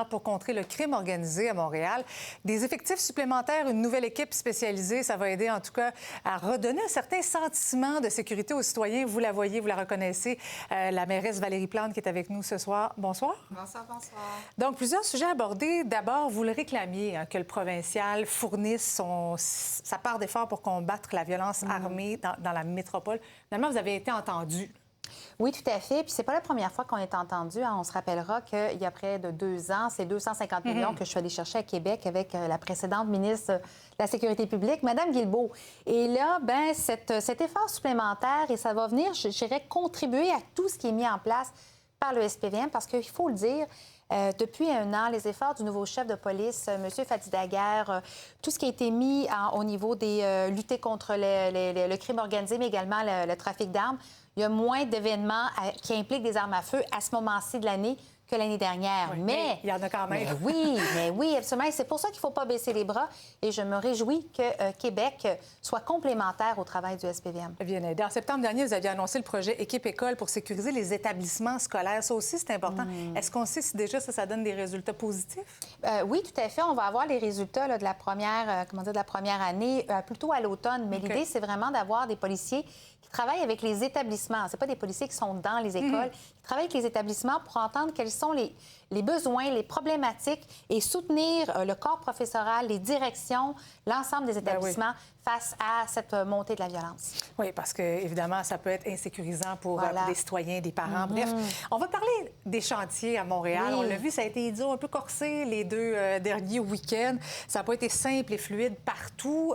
nationale pour contrer le crime organisé à Montréal. Des effectifs supplémentaires, une nouvelle équipe spécialisée, ça va aider en tout cas à redonner un certain sentiment de sécurité aux citoyens. Vous la voyez, vous la reconnaissez, la mairesse Valérie Plante qui est avec nous ce soir. Bonsoir. Bonsoir, bonsoir. Donc, plusieurs sujets abordés. D'abord, vous le réclamiez, que le provincial fournisse sa part d'effort pour combattre la violence armée dans la métropole. Finalement, vous avez été entendu. Oui, tout à fait. Puis c'est pas la première fois qu'on est entendu. On se rappellera qu'il y a près de 2 ans, c'est 250 millions que je suis allée chercher à Québec avec la précédente ministre de la Sécurité publique, Mme Guilbeault. Et là, bien, cet effort supplémentaire, et ça va venir, je dirais, contribuer à tout ce qui est mis en place par le SPVM, parce qu'il faut le dire, depuis 1 an, les efforts du nouveau chef de police, M. Fadi Daguerre, tout ce qui a été mis au niveau des lutter contre le crime organisé, mais également le trafic d'armes, il y a moins d'événements qui impliquent des armes à feu à ce moment-ci de l'année que l'année dernière. Oui, mais il y en a quand même. Mais oui, absolument. Et c'est pour ça qu'il ne faut pas baisser les bras. Et je me réjouis que Québec soit complémentaire au travail du SPVM. Bien aidé. En septembre dernier, vous aviez annoncé le projet Équipe École pour sécuriser les établissements scolaires. Ça aussi, c'est important. Est-ce qu'on sait si déjà ça donne des résultats positifs? Oui, tout à fait. On va avoir les résultats là, de la première année, plutôt à l'automne. Mais l'idée, c'est vraiment d'avoir des policiers qui travaillent avec les établissements. Ce pas des policiers qui sont dans les écoles. Qui travaillent avec les établissements pour entendre quels sont les besoins, les problématiques et soutenir le corps professoral, les directions, l'ensemble des établissements face à cette montée de la violence. Oui, parce que évidemment, ça peut être insécurisant pour des citoyens, des parents. Bref, on va parler des chantiers à Montréal. Oui. On l'a vu, ça a été, disons, un peu corsé les 2 derniers week-ends. Ça n'a pas été simple et fluide partout.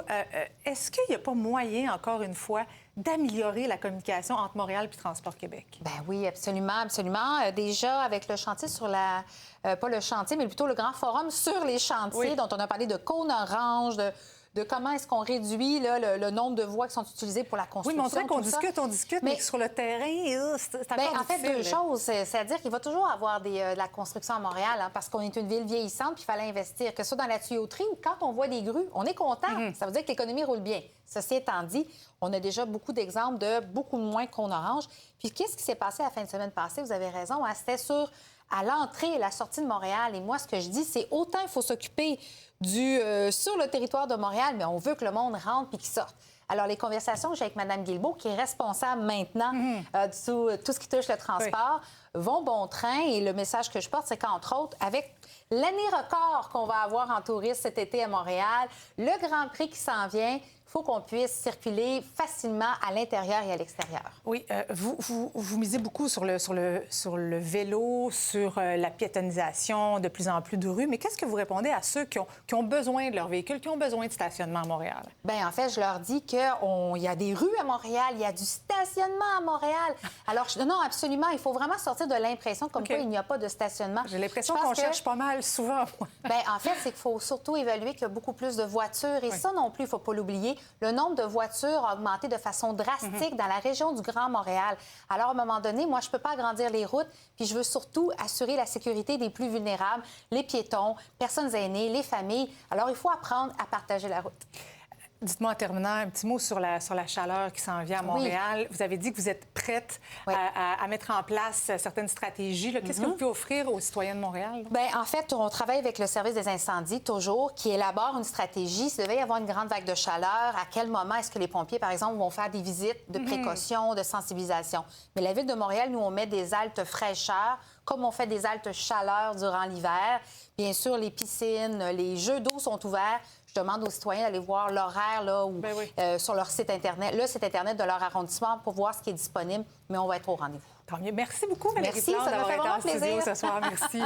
Est-ce qu'il n'y a pas moyen, encore une fois, d'améliorer la communication entre Montréal et Transport Québec? Bien oui, absolument, absolument. Déjà, avec le chantier sur la... pas le chantier, mais plutôt le grand forum sur les chantiers, dont on a parlé de cône orange, de comment est-ce qu'on réduit là, le nombre de voies qui sont utilisées pour la construction. Oui, mais on dirait qu'on discute, mais sur le terrain, c'est encore en fait, difficile. 2 choses. C'est-à-dire qu'il va toujours avoir de la construction à Montréal, parce qu'on est une ville vieillissante, puis il fallait investir, que ce soit dans la tuyauterie ou quand on voit des grues, on est content. Ça veut dire que l'économie roule bien. Ceci étant dit, on a déjà beaucoup d'exemples de beaucoup moins de cône orange. Puis qu'est-ce qui s'est passé la fin de semaine passée? Vous avez raison, c'était à l'entrée et la sortie de Montréal. Et moi, ce que je dis, c'est autant il faut s'occuper sur le territoire de Montréal, mais on veut que le monde rentre puis qu'il sorte. Alors, les conversations que j'ai avec Mme Guilbeault, qui est responsable maintenant de tout ce qui touche le transport, vont bon train. Et le message que je porte, c'est qu'entre autres, avec l'année record qu'on va avoir en tourisme cet été à Montréal, le Grand Prix qui s'en vient, il faut qu'on puisse circuler facilement à l'intérieur et à l'extérieur. Oui, vous misez beaucoup sur le vélo, sur la piétonisation, de plus en plus de rues. Mais qu'est-ce que vous répondez à ceux qui ont besoin de leur véhicule, qui ont besoin de stationnement à Montréal? Bien, en fait, je leur dis qu'il y a des rues à Montréal, il y a du stationnement à Montréal. Alors, non, absolument, il faut vraiment sortir de l'impression comme quoi il n'y a pas de stationnement. J'ai l'impression qu'on cherche pas mal souvent. Bien, en fait, c'est qu'il faut surtout évaluer qu'il y a beaucoup plus de voitures. Et ça non plus, il ne faut pas l'oublier. Le nombre de voitures a augmenté de façon drastique dans la région du Grand Montréal. Alors, à un moment donné, moi, je ne peux pas agrandir les routes, puis je veux surtout assurer la sécurité des plus vulnérables, les piétons, personnes aînées, les familles. Alors, il faut apprendre à partager la route. Dites-moi en terminant un petit mot sur la chaleur qui s'en vient à Montréal. Oui. Vous avez dit que vous êtes prête à mettre en place certaines stratégies. Qu'est-ce que vous pouvez offrir aux citoyens de Montréal? Bien, en fait, on travaille avec le service des incendies, toujours, qui élabore une stratégie. S'il devait y avoir une grande vague de chaleur, à quel moment est-ce que les pompiers, par exemple, vont faire des visites de précaution, de sensibilisation? Mais la Ville de Montréal, nous, on met des haltes fraîcheur, comme on fait des haltes chaleur durant l'hiver. Bien sûr, les piscines, les jeux d'eau sont ouverts. Je demande aux citoyens d'aller voir l'horaire sur leur site Internet, le site Internet de leur arrondissement pour voir ce qui est disponible, mais on va être au rendez-vous. Tant mieux. Merci beaucoup, Valérie Plante, d'avoir été en studio ce soir. Merci.